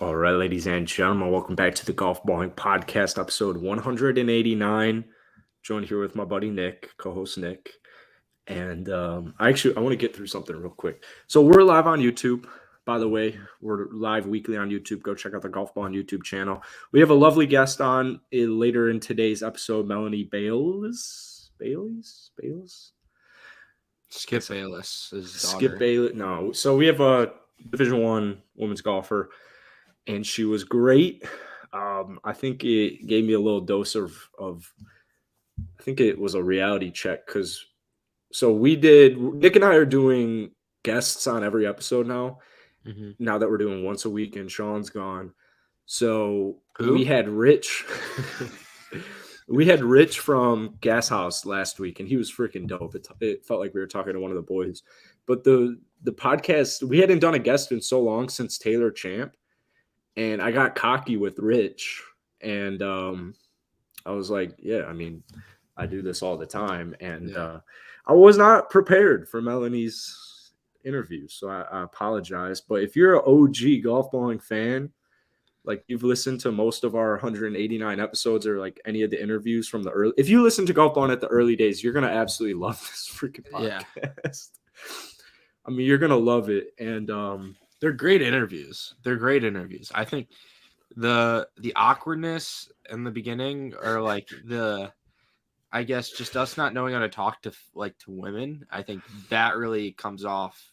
All right, ladies and gentlemen, welcome back to the Golfballing Podcast, episode 189. Joined here with my buddy Nick, co-host Nick. And I want to get through something real quick. So we're live on YouTube. By the way, we're live weekly on YouTube. Go check out the Golfballing YouTube channel. We have a lovely guest on later in today's episode, Melanie Bayless. Skip Bayless, his daughter. Skip Bayless. No. So we have a Division I women's golfer. And she was great. I think it gave me a little dose of I think it was a reality check because Nick and I are doing guests on every episode now. Mm-hmm. Now that we're doing once a week and Sean's gone. So Who? we had Rich. We had Rich from Gas House last week, and he was freaking dope. It felt like we were talking to one of the boys. But the podcast, we hadn't done a guest in so long since Taylor Champ. And I got cocky with Rich, and I was like, yeah, I mean, I do this all the time. And I was not prepared for Melanie's interview, so I apologize. But if you're an OG Golfballing fan, like you've listened to most of our 189 episodes or like any of the interviews from the early – if you listen to Golfballing at the early days, you're going to absolutely love this freaking podcast. Yeah. I mean, you're going to love it. And they're great interviews. I think the awkwardness in the beginning, or like I guess just us not knowing how to talk to women, I think that really comes off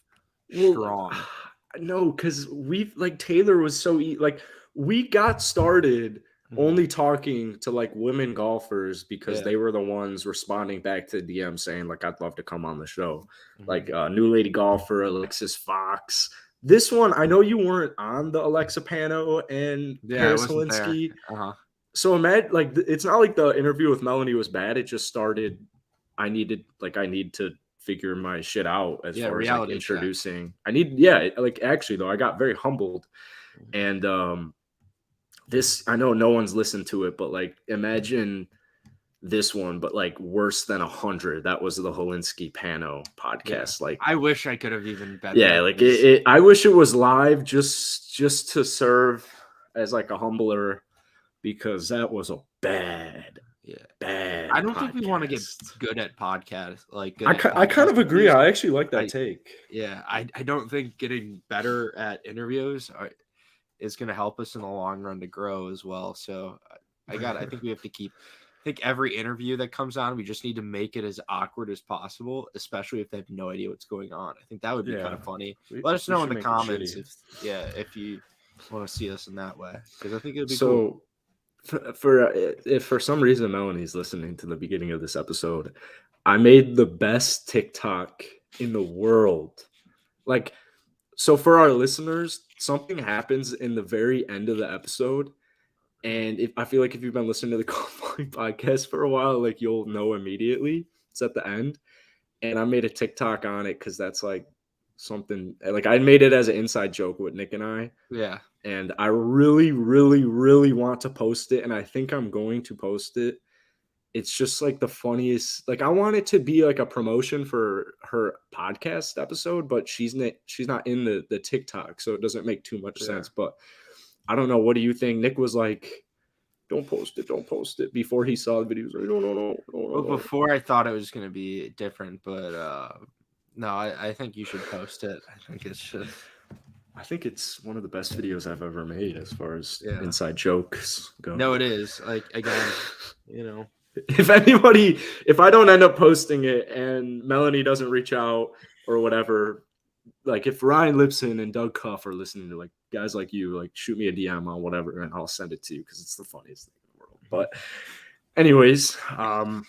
strong. No, because Taylor was so we got started only talking to like women golfers because they were the ones responding back to DM saying like, I'd love to come on the show. Like New Lady Golfer, Alexis Fox. This one, I know you weren't on the Alexa Pano and Paris Helinski. So imagine, it's not like the interview with Melanie was bad. It just started. I need to figure my shit out as far as like introducing. Actually though, I got very humbled, and this, I know no one's listened to it, but like imagine this one, but like worse than 100. That was the Helinski Pano podcast. Like I wish I could have even been. Yeah, like I wish it was live just to serve as like a humbler, because that was a bad. I don't think we want to get good at podcasts. I kind of agree. I actually like that take. Yeah, I don't think getting better at interviews is going to help us in the long run to grow as well. So I think we have to keep. I think every interview that comes on, we just need to make it as awkward as possible, especially if they have no idea what's going on. I think that would be kind of funny. Let us know in the comments if you want to see us in that way, because I think it would be cool. If for some reason Melanie's listening to the beginning of this episode, I made the best TikTok in the world. So for our listeners, something happens in the very end of the episode. And I feel like if you've been listening to the Golfballing podcast for a while, like you'll know immediately. It's at the end. And I made a TikTok on it because that's like something like I made it as an inside joke with Nick and I. Yeah. And I really, really, really want to post it. And I think I'm going to post it. It's just like the funniest. Like I want it to be like a promotion for her podcast episode, but she's not in the TikTok, so it doesn't make too much sense. But I don't know. What do you think? Nick was like, don't post it. Before he saw the video, he was like, no. Well, before I thought it was going to be different, but no, I think you should post it. I think it's one of the best videos I've ever made as far as inside jokes go. No, it is. Like, again, If I don't end up posting it and Melanie doesn't reach out or whatever, like if Ryan Lipson and Doug Cuff are listening to like guys like you, like shoot me a DM on whatever and I'll send it to you because it's the funniest thing in the world. But anyways, I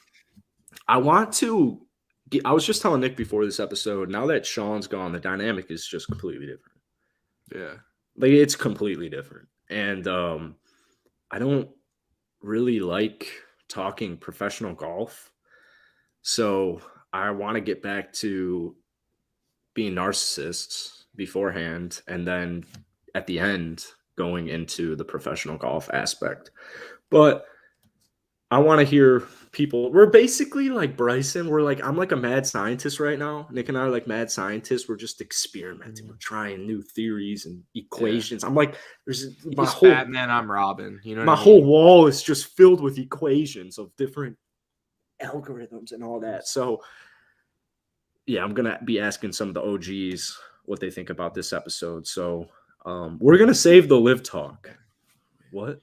was just telling Nick before this episode, now that Sean's gone, the dynamic is just completely different. Yeah. Like it's completely different. And I don't really like talking professional golf. So I want to get back to being narcissists beforehand, and then at the end going into the professional golf aspect. But I want to hear people. We're basically like Bryson. We're like, I'm like a mad scientist right now. Nick and I are like mad scientists. We're just experimenting. We're trying new theories and equations. I'm like, there's my He's whole Batman, I'm Robin. You know my what I whole mean? wall is just filled with equations of different algorithms and all that. So yeah, I'm gonna be asking some of the OGs what they think about this episode. So we're gonna save the live talk. What?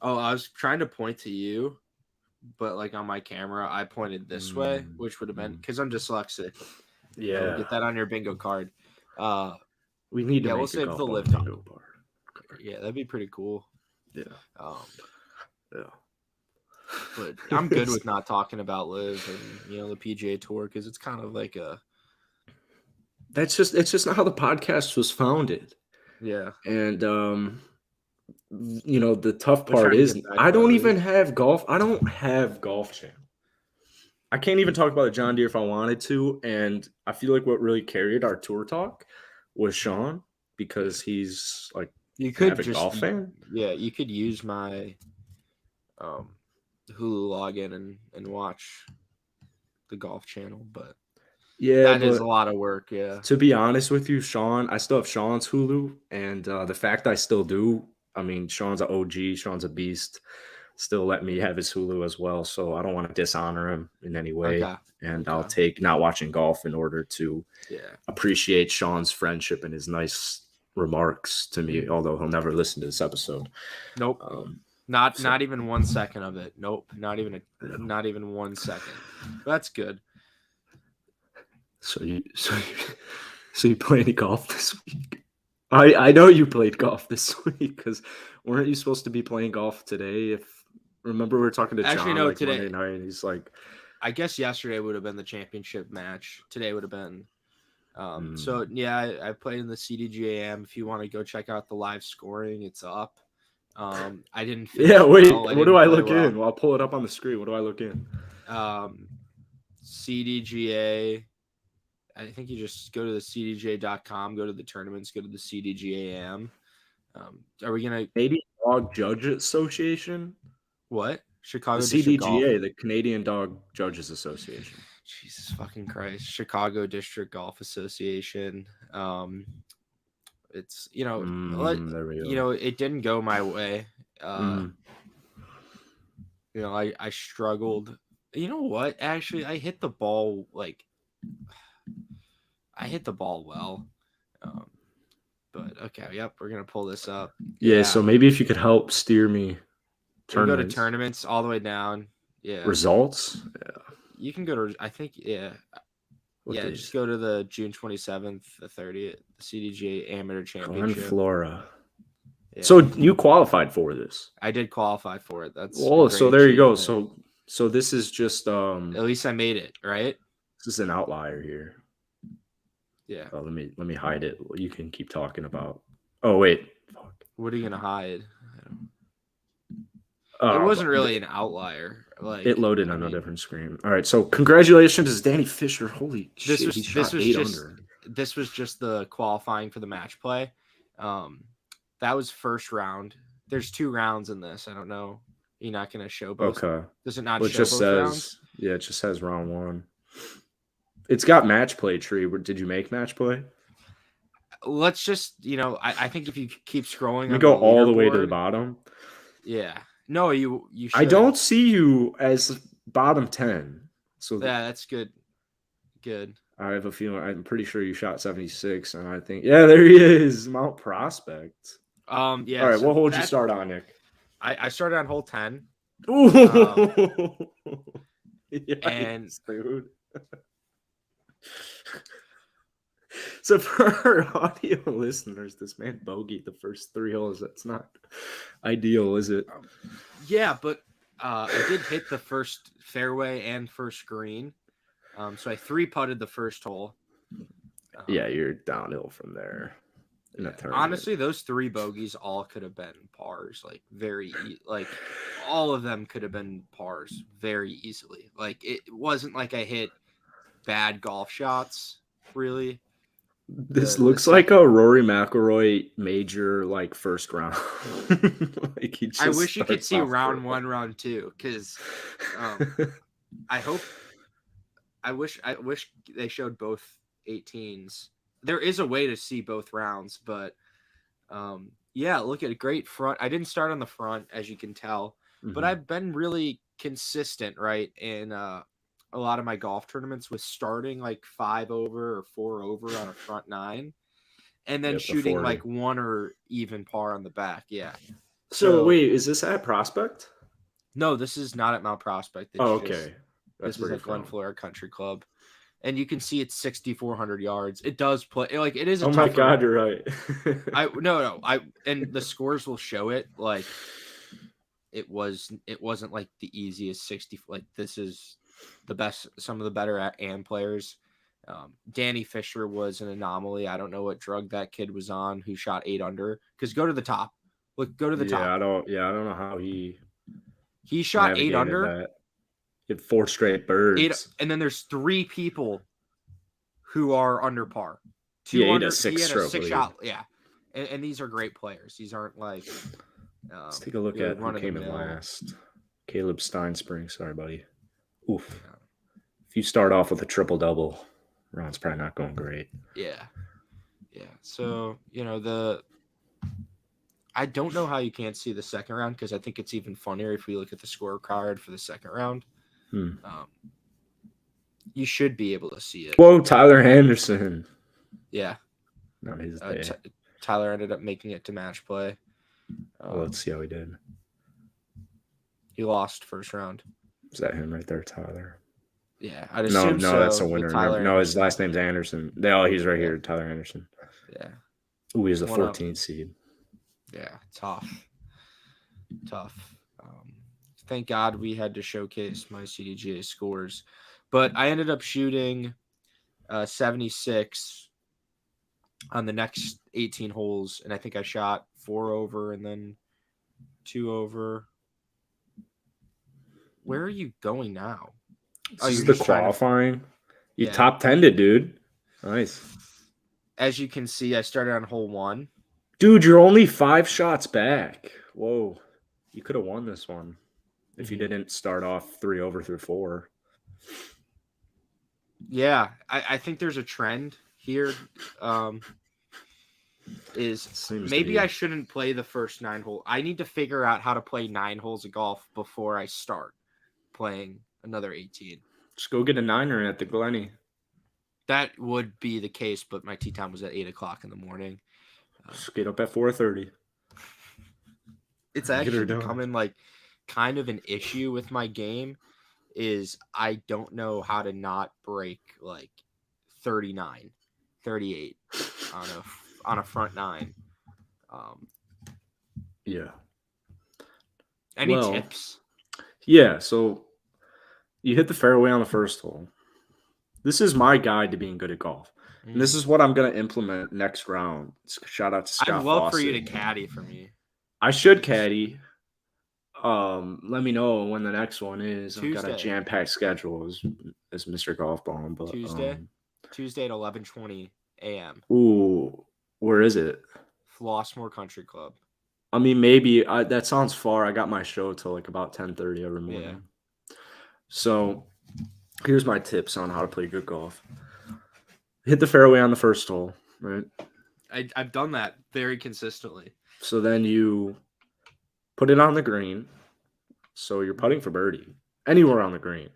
Oh, I was trying to point to you, but like on my camera, I pointed this way, which would have been because I'm dyslexic. Yeah, we'll get that on your bingo card. We need to we'll make a save the Golfballing live talk. bingo card. Yeah, that'd be pretty cool. Yeah. Yeah. But I'm good with not talking about LIV and the PGA Tour because it's kind of like it's just not how the podcast was founded. Yeah. And the tough We're trying part to is get back I to don't LIV. even have golf. I don't have Golf Channel. I can't even talk about the John Deere if I wanted to. And I feel like what really carried our tour talk was Sean because he's like You could avid just golf fan. Yeah, you could use my Hulu login and watch the Golf Channel, but Yeah, that is a lot of work. Yeah. To be honest with you, Sean, I still have Sean's Hulu, and the fact I still do, I mean, Sean's an OG, Sean's a beast. Still let me have his Hulu as well, so I don't want to dishonor him in any way. Okay. And I'll take not watching golf in order to appreciate Sean's friendship and his nice remarks to me, although he'll never listen to this episode. Nope. Not even 1 second of it. Nope. Not even 1 second. That's good. So you play any golf this week? I know you played golf this week because weren't you supposed to be playing golf today? Remember we were talking to John no, like today, Monday night, and he's like, I guess yesterday would have been the championship match. Today would have been. So yeah, I played in the CDGAM. If you want to go check out the live scoring, it's up. I didn't. Yeah, wait. What do I look in? Well, I'll pull it up on the screen. What do I look in? CDGA. I think you just go to the CDJ.com, go to the tournaments, go to the CDGAM. Are we gonna Canadian Dog Judge Association? What? Chicago the District CDGA, Golf. The Canadian Dog Judges Association. Jesus fucking Christ. Chicago District Golf Association. It's there we go. It didn't go my way. I struggled. You know what? Actually, I hit the ball well. But okay, yep, we're gonna pull this up. Yeah, so maybe if you could help steer me. Go to tournaments all the way down. Yeah. Results? Yeah. You can go to just go to the June 27th, the 30th, the CDGA Amateur Championship. Glen Flora. Yeah. So you qualified for this? I did qualify for it. That's so there you go. So this is just at least I made it, right? This is an outlier here. Yeah. Oh, let me hide it. You can keep talking about. Oh wait. Fuck. What are you gonna hide? It wasn't really an outlier. It loaded on a different screen. All right. So congratulations, Danny Fisher. Holy shit! This was just the qualifying for the match play. That was first round. There's 2 rounds in this. I don't know. You're not gonna show both. Okay. Does it not show both rounds? Yeah, it just says round 1. It's got match play tree. Did you make match play? Let's just, I think if you keep scrolling, you go all the way to the bottom. Yeah. No, you should. I don't see you as bottom 10. So yeah, that's good. Good. I have a feeling. I'm pretty sure you shot 76, and I think there he is, Mount Prospect. Yeah. All right. What hole did you start on, Nick? I started on hole 10. Ooh. And dude. So for our audio listeners, this man bogeyed the first 3 holes. That's not ideal, is it? Yeah, but I did hit the first fairway and first green. So I 3-putted the first hole. Yeah, you're downhill from there. Honestly, those 3 bogeys all could have been pars, all of them could have been pars very easily. It wasn't like I hit bad golf shots, really. This looks like a Rory McIlroy major, first round. I wish you could see round 1, round 2, because I wish they showed both 18s. There is a way to see both rounds, but yeah, look at a great front. I didn't start on the front, as you can tell, but I've been really consistent, right, in a lot of my golf tournaments with starting like 5 over or 4 over on a front 9, and then shooting like 1 or even par on the back. Yeah. So wait, is this at Prospect? No, this is not at Mount Prospect. It's okay. This is at Glen Flora Country Club. And you can see it's 6,400 yards. It does play like it is. Oh my God, you're right. And the scores will show it. Like it wasn't like the easiest 60. Like this is the best. Some of the better AM players. Danny Fisher was an anomaly. I don't know what drug that kid was on who shot 8 under. Because go to the top. Look, go to the top. I don't know how he shot 8 under. That. He had 4 straight birds. And then there's 3 people who are under par. 2 he under. Had a 6 shot. Yeah, and these are great players. These aren't like. Let's take a look at who came in last. Caleb Steinspring. Sorry, buddy. Oof. Yeah. If you start off with a triple-double, round's probably not going great. Yeah. So I don't know how you can't see the second round because I think it's even funnier if we look at the scorecard for the second round. You should be able to see it. Whoa, Tyler Henderson. Yeah. Not his day. Tyler ended up making it to match play. Let's see how he did. He lost first round. Is that him right there, Tyler? Yeah, I'd assume no, that's a winner. No, his last name's Anderson. He's right here, Tyler Anderson. Yeah. Ooh, he's the 14th seed. Yeah, tough. Thank God we had to showcase my CDGA scores. But I ended up shooting 76 on the next 18 holes, and I think I shot 4 over and then 2 over. Where are you going now? This is the qualifying. You top 10'd, dude. Nice. As you can see, I started on hole 1. Dude, you're only 5 shots back. Whoa. You could have won this one if you didn't start off 3 over through 4. Yeah, I think there's a trend here. Maybe I shouldn't play the first 9 holes. I need to figure out how to play 9 holes of golf before I start playing another 18. Just go get a 9er at the Glenny. That would be the case, but my tee time was at 8 o'clock in the morning. Just get up at 4:30. It's actually becoming like kind of an issue with my game. Is I don't know how to not break like 39, 38 on a front 9. Yeah. Any tips? Yeah, so you hit the fairway on the first hole. This is my guide to being good at golf. And this is what I'm going to implement next round. Shout out to Scott I'd love Fawcett. for you to caddy for me. I should caddy. Let me know when the next one is. Tuesday. I've got a jam-packed schedule as Mr. Golfballing. But Tuesday at 11:20 a.m. Ooh, where is it? Flossmoor Country Club. I mean, maybe that sounds far. I got my show till like about 10:30 every morning. Yeah. So here's my tips on how to play good golf. Hit the fairway on the first hole, right? I've done that very consistently. So then you put it on the green. So you're putting for birdie anywhere on the green.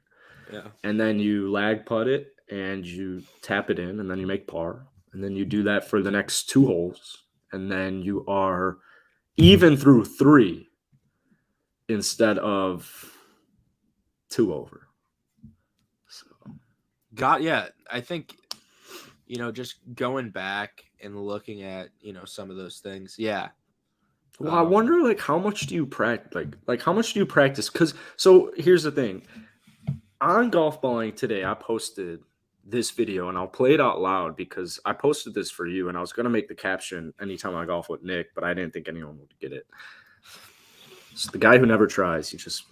Yeah. And then you lag putt it and you tap it in and then you make par. And then you do that for the next 2 holes. And then you are even through 3 instead of 2 over. So I think just going back and looking at some of those things. Yeah. Well, I wonder how much do you practice? Like how much do you practice? So here's the thing. On Golfballing today, I posted this video and I'll play it out loud because I posted this for you and I was going to make the caption anytime I golf with Nick, but I didn't think anyone would get it. It's the guy who never tries. He just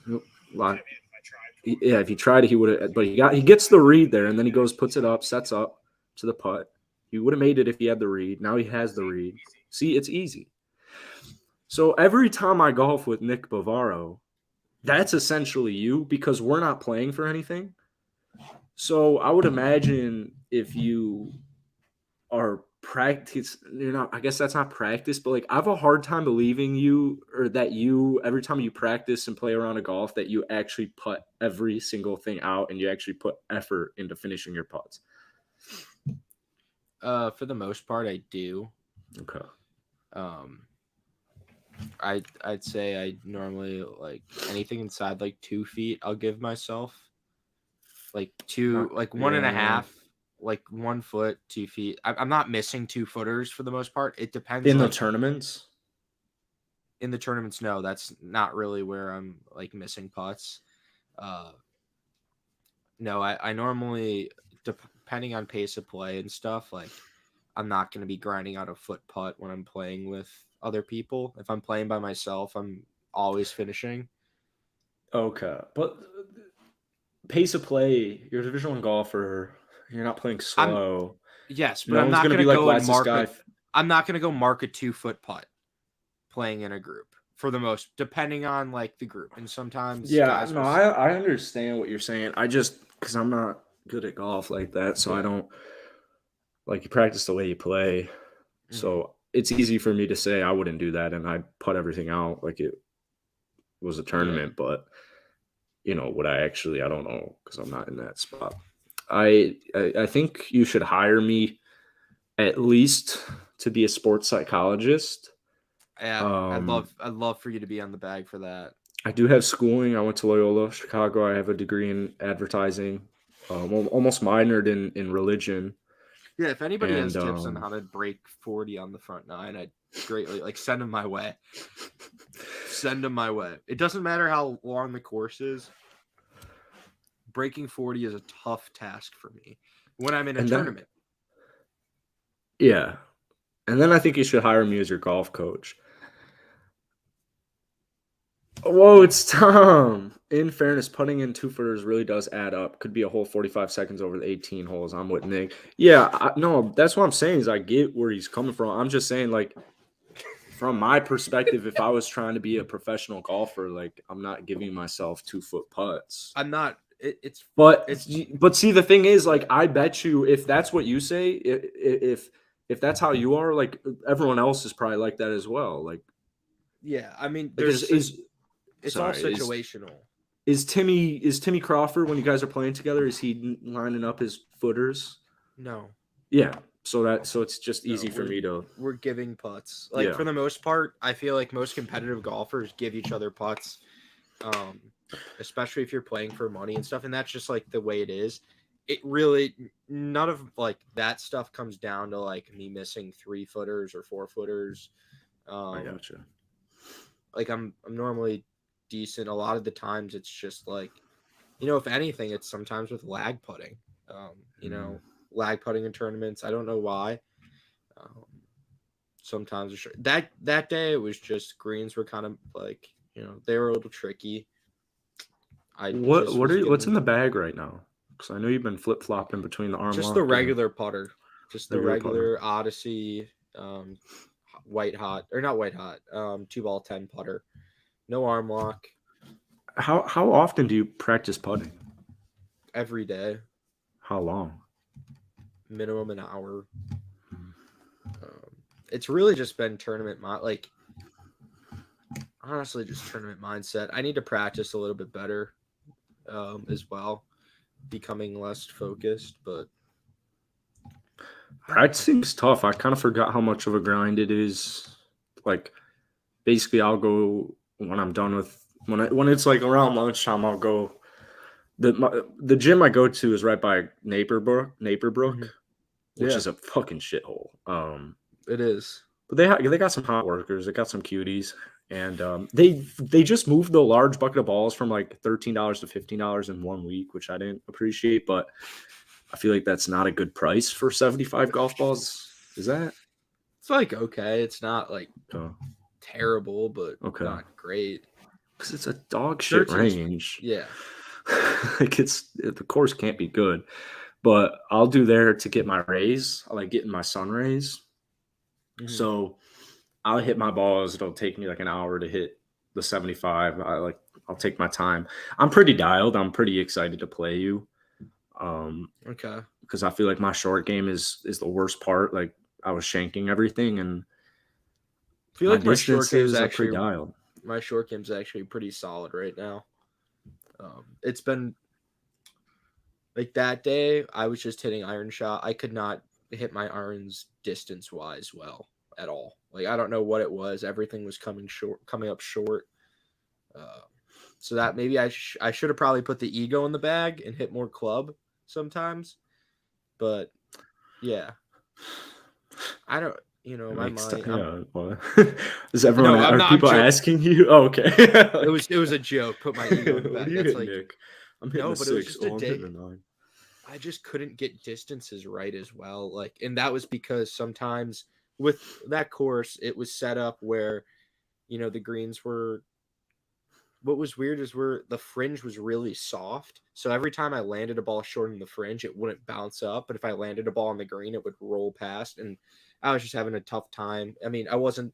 if he tried it, he would have. But he gets the read there and then he goes, puts it up, sets up to the putt. He would have made it if he had the read. Now he has the read. See, it's easy. So every time I golf with Nick Bavaro, that's essentially you because we're not playing for anything. So I would imagine if you are practice, you're not, I guess that's not practice, but like I have a hard time believing you or that you, every time you practice and play around a golf, that you actually put every single thing out and you actually put effort into finishing your putts. For the most part, I do. Okay. I'd say I normally like anything inside like 2 feet. I'll give myself like like one and a half, like 1 foot, 2 feet. I'm not missing 2 footers for the most part. It depends. In like, the tournaments. In the tournaments, no, that's not really where I'm like missing putts. No, I normally, depending on pace of play and stuff, like I'm not going to be grinding out a foot putt when I'm playing with other people. If I'm playing by myself, I'm always finishing. Okay, but pace of play, you're a Division I golfer. You're not playing slow. Yes, but no I'm one's not gonna going be to like, go why and is this mark guy? I'm not going to go mark a 2-foot putt playing in a group for the most, depending on like the group. And sometimes guys will... I understand what you're saying. I just, because I'm not good at golf like that, so I don't like, you practice the way you play. So it's easy for me to say I wouldn't do that and I put everything out like it was a tournament, but would I actually? I don't know because I'm not in that spot. I think you should hire me at least to be a sports psychologist. Yeah, I'd love for you to be on the bag for that. I do have schooling. I went to Loyola Chicago. I have a degree in advertising. Almost minored in religion. Yeah, if anybody has tips on how to break 40 on the front nine, I'd greatly send them my way. Send them my way. It doesn't matter how long the course is. Breaking 40 is a tough task for me when I'm in a tournament. Yeah. And then I think you should hire me as your golf coach. Whoa, it's Tom. In fairness, putting in 2-footers really does add up. Could be a whole 45 seconds over the 18 holes. I'm with Nick. Yeah, no, that's what I'm saying is I get where he's coming from. I'm just saying, like, from my perspective, if I was trying to be a professional golfer, like, I'm not giving myself 2-foot putts. I'm not. But see, the thing is, like, I bet you if that's what you say, if that's how you are, like, everyone else is probably like that as well. Like, yeah, I mean, like it's all situational. Is Timmy Crawford, when you guys are playing together, is he lining up his footers? No. Yeah. So it's just easy for me to. We're giving putts. Like, for the most part, I feel like most competitive golfers give each other putts. Especially if you're playing for money and stuff, and that's just like the way it is. It really, none of like that stuff comes down to like me missing 3-footers or 4-footers. I gotcha. Like I'm normally decent. A lot of the times it's just like, if anything, it's sometimes with lag putting. Lag putting in tournaments. I don't know why. Sometimes that day it was just greens were kind of like, they were a little tricky. What's in the bag right now? Because I know you've been flip flopping between the arm. Just the regular putter, just the regular Odyssey, white hot or not white hot, 2-ball 10 putter, no arm lock. How often do you practice putting? Every day. How long? Minimum an hour. It's really just been tournament honestly just tournament mindset. I need to practice a little bit better. As well, becoming less focused, but practicing is tough. I kind of forgot how much of a grind it is. Like, basically, I'll go when I'm done with when it's like around lunchtime. I'll go. The gym I go to is right by Naperbrook, which is a fucking shithole. It is, but they got some hot workers. They got some cuties. And they just moved the large bucket of balls from like $13 to $15 in 1 week, which I didn't appreciate. But I feel like that's not a good price for 75 golf balls. Is that? It's like okay. It's not like terrible, but not great. Because it's a dog shit range. Yeah. Like the course can't be good. But I'll do there to get my rays. I like getting my sun rays. Mm-hmm. So I'll hit my balls. It'll take me like an hour to hit the 75. I'll I'll take my time. I'm pretty dialed. I'm pretty excited to play you. Okay. Because I feel like my short game is the worst part. Like I was shanking everything, and I feel my like my short game's distances are pretty actually dialed. pretty solid right now. It's been like that day I was just hitting iron shot. I could not hit my irons distance wise well at all. Like I don't know what it was. Everything was coming up short. So that maybe I should have probably put the ego in the bag and hit more club sometimes. But yeah, I don't. You know, my mind. Yeah. What? Is everyone? No, I'm Are not. people asking you? Oh, okay. It was a joke. Put my ego in the What bag. are you That's hitting, like Nick? I'm hitting no, a but it was 6. just a I'm day. hitting a 9. I just couldn't get distances right as well. Like, and that was because sometimes with that course, it was set up where, you know, the greens were. What was weird is where the fringe was really soft. So every time I landed a ball short in the fringe, it wouldn't bounce up. But if I landed a ball on the green, it would roll past. And I was just having a tough time. I mean, I wasn't,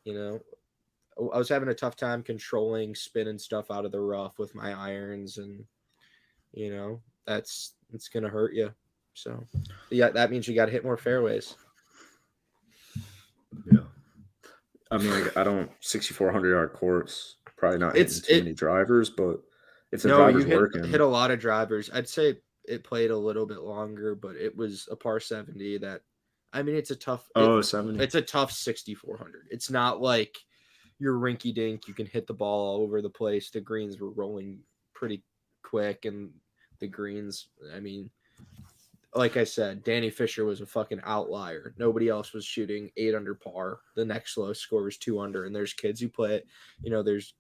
you know, I was having a tough time controlling spin and stuff out of the rough with my irons, and you know it's gonna hurt you. So yeah, that means you got to hit more fairways. Yeah. I mean, I don't 6,400-yard course. Probably not hitting too many drivers, but if the driver's working, hit a lot of drivers. I'd say it played a little bit longer, but it was a par 70 that. I mean, it's a tough. 70. It's a tough 6,400. It's not like you're rinky dink. You can hit the ball all over the place. The greens were rolling pretty quick, and the greens. I mean, like I said, Danny Fisher was a fucking outlier. Nobody else was shooting 8 under par. The next lowest score was 2 under, and there's kids who play it. You know, there's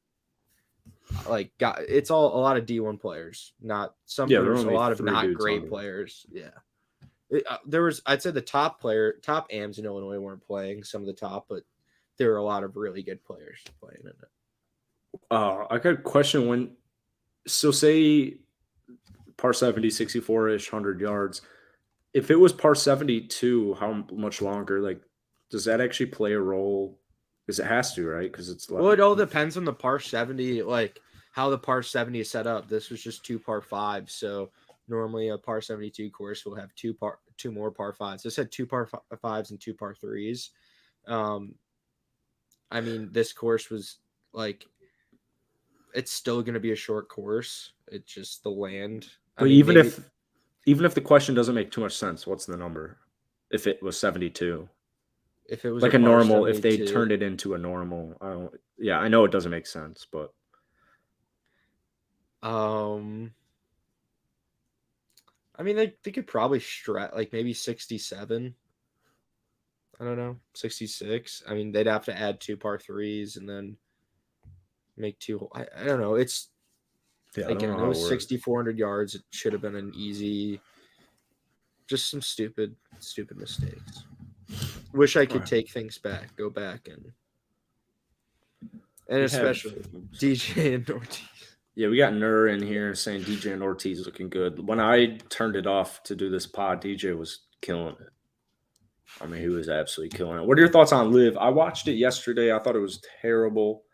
like it's all a lot of D1 players, not some. Yeah, there's a lot of not great players. Yeah, there was. I'd say the top AMs in Illinois weren't playing some of the top, but there were a lot of really good players playing in it. I got a question. So say par 70, 64-ish, 100 yards. If it was par 72, how much longer? Like, does that actually play a role? Because it has to, right? Because it's well, it all depends on the par 70, like how the par 70 is set up. This was just 2 par 5s, so normally a par 72 course will have two more par 5s. This had 2 par 5s and 2 par 3s. I mean, this course was like, it's still going to be a short course. It's just the land. But even if the question doesn't make too much sense, what's the number? If it was 72, if it was like a normal, if they turned it into a normal, I know it doesn't make sense, but I mean, they could probably stretch like maybe 67. I don't know, 66. I mean, they'd have to add 2 par 3s and then make 2. I don't know. It's again, it was 6,400 yards. It should have been an easy. Just some stupid mistakes. Wish I could take things back, go back, and especially DJ and Ortiz. Yeah, we got Nur in here saying DJ and Ortiz looking good. When I turned it off to do this pod, DJ was killing it. I mean, he was absolutely killing it. What are your thoughts on LIV? I watched it yesterday. I thought it was terrible.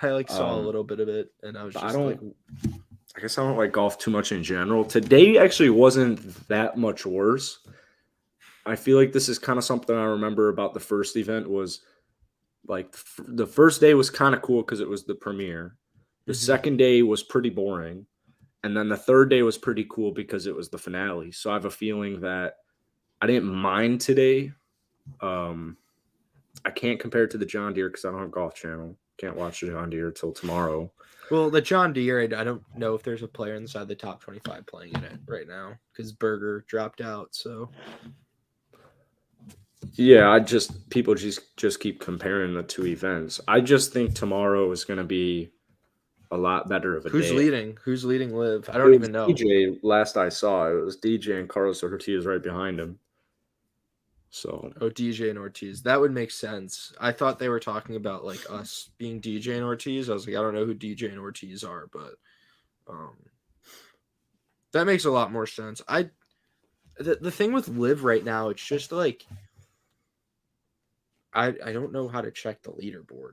I saw a little bit of it, and I was just I guess I don't like golf too much in general. Today actually wasn't that much worse. I feel like this is kind of something I remember about the first event was like the first day was kind of cool because it was the premiere. The second day was pretty boring. And then the third day was pretty cool because it was the finale. So I have a feeling that I didn't mind today. I can't compare it to the John Deere because I don't have Golf Channel. Can't watch the John Deere till tomorrow. Well, the John Deere, I don't know if there's a player inside the top 25 playing in it right now because Berger dropped out. So yeah, people just keep comparing the two events. I just think tomorrow is going to be a lot better of a day. Who's leading LIV? I don't even know. DJ, last I saw, it was DJ and Carlos Ortiz right behind him. So DJ and Ortiz. That would make sense. I thought they were talking about like us being DJ and Ortiz. I was like, I don't know who DJ and Ortiz are, but that makes a lot more sense. The thing with LIV right now, it's just like I don't know how to check the leaderboard.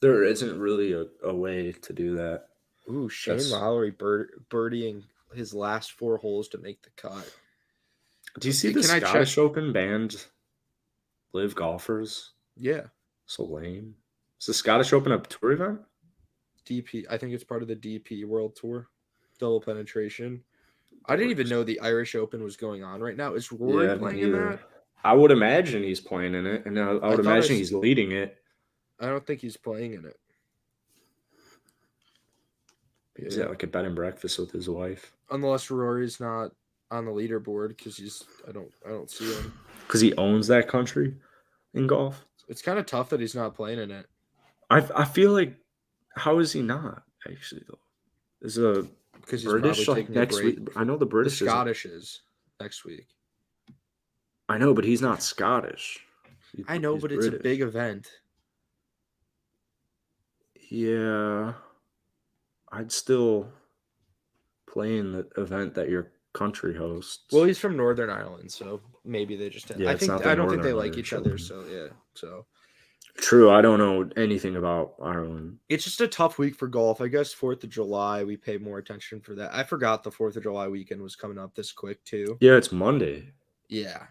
There isn't really a way to do that. Ooh, Shane Lowry birdieing his last 4 holes to make the cut. Do you see the Scottish Open banned LIV golfers? Yeah. So lame. Is the Scottish Open a tour event? DP. I think it's part of the DP World Tour. Double penetration. I didn't even know the Irish Open was going on right now. Is Rory playing in that? I would imagine he's playing in it, and I would imagine he's leading it. I don't think he's playing in it. Is that like a bed and breakfast with his wife? Unless Rory's not on the leaderboard because I don't see him. Because he owns that country in golf. It's kind of tough that he's not playing in it. I feel like, how is he not actually though? Is a because he's British like next week? I know the British. The Scottish is next week. I know, but he's not Scottish. I know, but British. It's a big event. Yeah, I'd still play in the event that your country hosts. Well, he's from Northern Ireland, so maybe they just. Yeah, I don't think they like each other. So yeah, so. True, I don't know anything about Ireland. It's just a tough week for golf. I guess 4th of July, we pay more attention for that. I forgot the 4th of July weekend was coming up this quick too. Yeah, it's Monday. Yeah,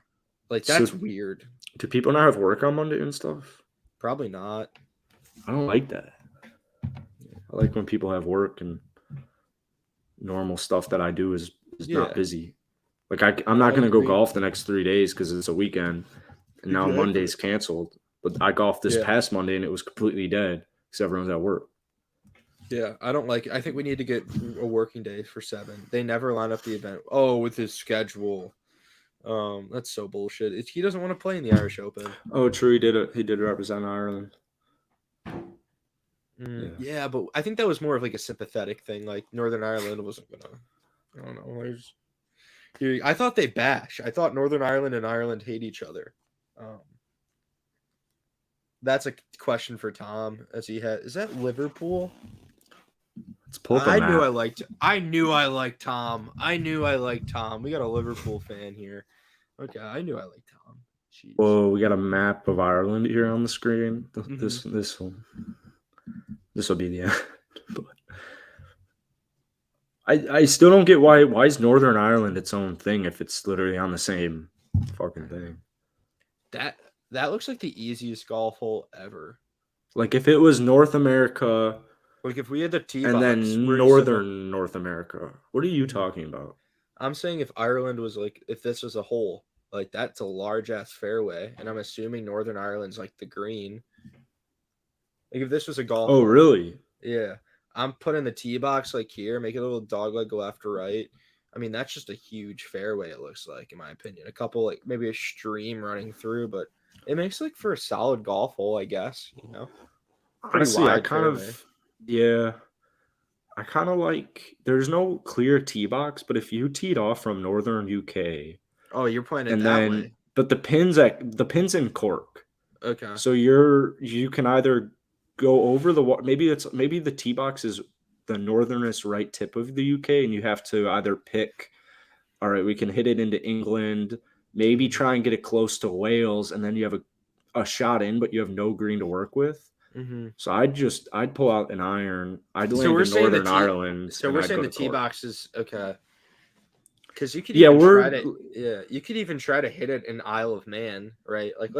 like that's weird. Do people not have work on Monday and stuff? Probably not. I don't like that. I like when people have work and normal stuff that I do is not busy. Like I'm not going to go golf the next 3 days because it's a weekend, and now Monday's canceled. But I golfed this past Monday and it was completely dead because everyone's at work. Yeah, I don't like it. I think we need to get a working day for 7. They never line up the event. Oh, with his schedule. That's so bullshit. He doesn't want to play in the Irish Open. Oh, true. He did represent Ireland. Yeah, but I think that was more of like a sympathetic thing. Like Northern Ireland wasn't gonna. I don't know. I thought they bash. I thought Northern Ireland and Ireland hate each other. That's a question for Tom, as he had. Is that Liverpool? Let's pull up a map. I knew I liked Tom. We got a Liverpool fan here. Okay, I knew I liked Tom. Jeez. Whoa, we got a map of Ireland here on the screen. This will be the end. But I still don't get why is Northern Ireland its own thing if it's literally on the same fucking thing. That looks like the easiest golf hole ever. Like if it was North America, like if we had the tee and then Northern North America. What are you talking about? I'm saying if Ireland was like, if this was a hole, like that's a large ass fairway, and I'm assuming Northern Ireland's like the green. Like if this was a golf. Oh, really? Yeah. I'm putting the tee box like here, make it a little dog leg, go left or right. I mean, that's just a huge fairway, it looks like, in my opinion. A couple, like maybe a stream running through, but it makes like for a solid golf hole, I guess, you know. Honestly, I kind of like there's no clear tee box, but if you teed off from Northern UK. Oh, you're playing it that way. But the pin's in Cork. Okay. So you can either go over maybe the tee box is the northernest right tip of the UK, and you have to either pick, all right, we can hit it into England, maybe try and get it close to Wales, and then you have a shot in, but you have no green to work with. Mm-hmm. So I'd pull out an iron. I'd land in Northern Ireland. So we're saying the tee box is okay. Because you could you could even try to hit it in Isle of Man, right? Like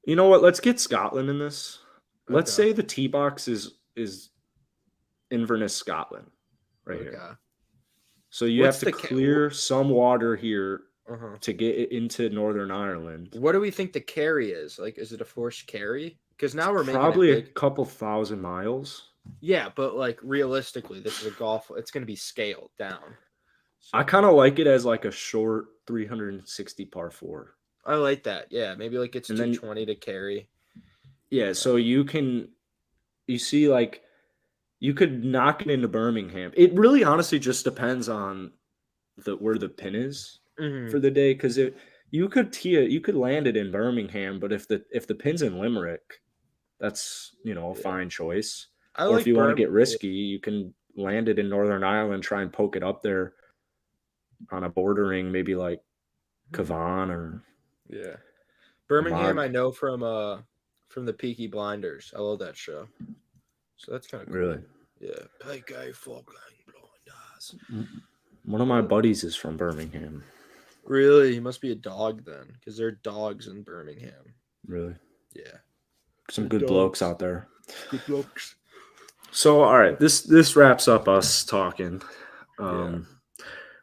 you know what? Let's get Scotland in this. Okay. Let's say the tee box is Inverness, Scotland, right here. So you have to clear some water here to get it into Northern Ireland. What do we think the carry is? Like, is it a forced carry? Because now we're making probably a couple thousand miles. Yeah, but like realistically, this is a golf. It's going to be scaled down. So, I kind of like it as like a short 360 par 4. I like that. Yeah, maybe like it's 220 to carry. Yeah, so you see like you could knock it into Birmingham. It really honestly just depends on where the pin is for the day, because you could land it in Birmingham, but if the pin's in Limerick, that's a fine choice. Or if you want to get risky, you can land it in Northern Ireland, try and poke it up there on a bordering, maybe like Cavan or Birmingham. I know from the Peaky Blinders. I love that show. So that's kind of cool. Really? Yeah. Hey, gay fucking blind ass. One of my buddies is from Birmingham. Really? He must be a dog then, because there are dogs in Birmingham. Really? Yeah. Some good blokes out there. Good blokes. So, all right, this wraps up us talking. We're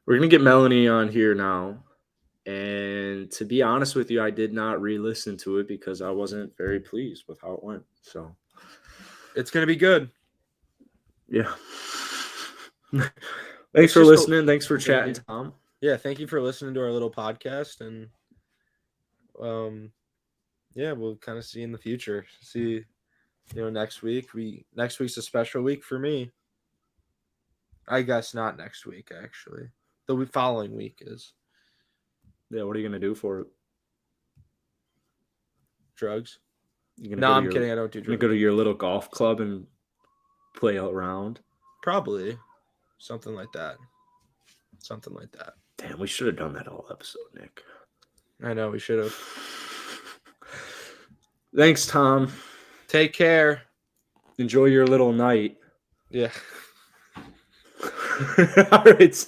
gonna get Melanie on here now, and to be honest with you, I did not re-listen to it because I wasn't very pleased with how it went. So, it's gonna be good. Yeah. Thanks for listening. Thanks for chatting, Tom. Yeah, thank you for listening to our little podcast, and yeah, we'll kind of see in the future. See, next week. Next week's a special week for me. I guess not next week, actually. The following week is. Yeah, what are you gonna do for it? Drugs. No, I'm kidding. I don't do drugs. You go to your little golf club and play around? Probably. Something like that. Damn, we should have done that whole episode, Nick. I know, we should have. Thanks, Tom. Take care. Enjoy your little night. Yeah. All right.